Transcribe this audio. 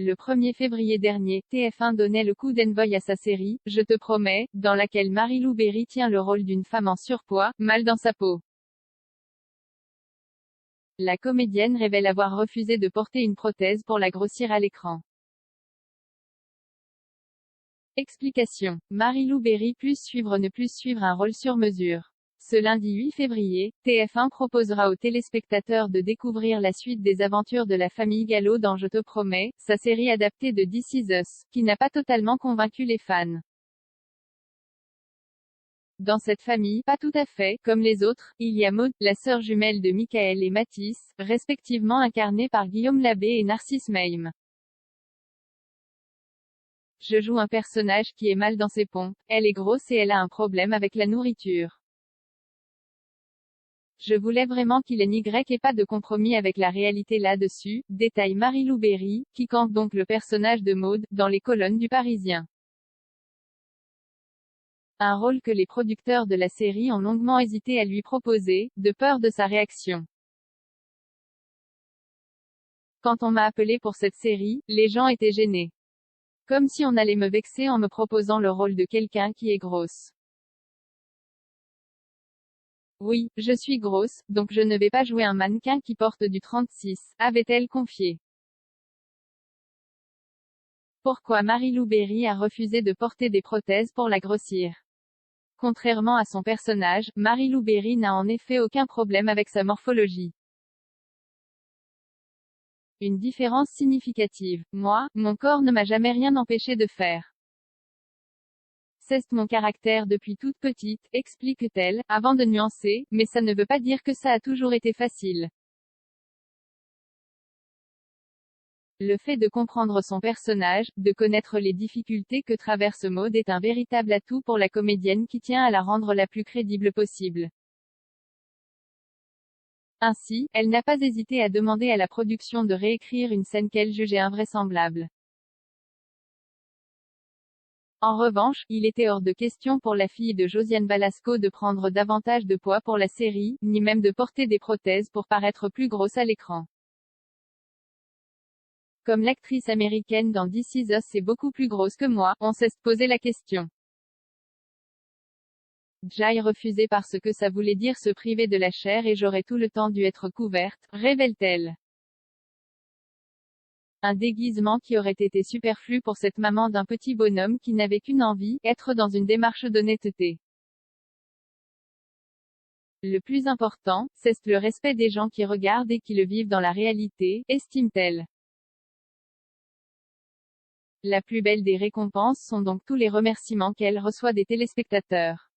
Le 1er février dernier, TF1 donnait le coup d'envoi à sa série « Je te promets », dans laquelle Marie-Lou Berry tient le rôle d'une femme en surpoids, mal dans sa peau. La comédienne révèle avoir refusé de porter une prothèse pour la grossir à l'écran. Explication. Marie-Lou Berry ne plus suivre un rôle sur mesure. Ce lundi 8 février, TF1 proposera aux téléspectateurs de découvrir la suite des aventures de la famille Gallo dans Je te promets, sa série adaptée de This Is Us, qui n'a pas totalement convaincu les fans. Dans cette famille, pas tout à fait, comme les autres, il y a Maud, la sœur jumelle de Michael et Mathis, respectivement incarnés par Guillaume Labbé et Narcisse Meym. Je joue un personnage qui est mal dans ses pompes, elle est grosse et elle a un problème avec la nourriture. Je voulais vraiment qu'il n'y ait pas de compromis avec la réalité là-dessus, détaille Marie-Lou Berry, qui campe donc le personnage de Maud, dans les colonnes du Parisien. Un rôle que les producteurs de la série ont longuement hésité à lui proposer, de peur de sa réaction. Quand on m'a appelé pour cette série, les gens étaient gênés. Comme si on allait me vexer en me proposant le rôle de quelqu'un qui est grosse. Oui, je suis grosse, donc je ne vais pas jouer un mannequin qui porte du 36, avait-elle confié. Pourquoi Marie-Lou Berry a refusé de porter des prothèses pour la grossir? Contrairement à son personnage, Marie-Lou Berry n'a en effet aucun problème avec sa morphologie. Une différence significative. Moi, mon corps ne m'a jamais rien empêché de faire. C'est mon caractère depuis toute petite, explique-t-elle, avant de nuancer, mais ça ne veut pas dire que ça a toujours été facile. Le fait de comprendre son personnage, de connaître les difficultés que traverse Maud est un véritable atout pour la comédienne qui tient à la rendre la plus crédible possible. Ainsi, elle n'a pas hésité à demander à la production de réécrire une scène qu'elle jugeait invraisemblable. En revanche, il était hors de question pour la fille de Josiane Balasco de prendre davantage de poids pour la série, ni même de porter des prothèses pour paraître plus grosse à l'écran. Comme l'actrice américaine dans This Is Us est beaucoup plus grosse que moi, on s'est posé la question. J'ai refusé parce que ça voulait dire se priver de la chair et j'aurais tout le temps dû être couverte, révèle-t-elle. Un déguisement qui aurait été superflu pour cette maman d'un petit bonhomme qui n'avait qu'une envie, être dans une démarche d'honnêteté. Le plus important, c'est le respect des gens qui regardent et qui le vivent dans la réalité, estime-t-elle. La plus belle des récompenses sont donc tous les remerciements qu'elle reçoit des téléspectateurs.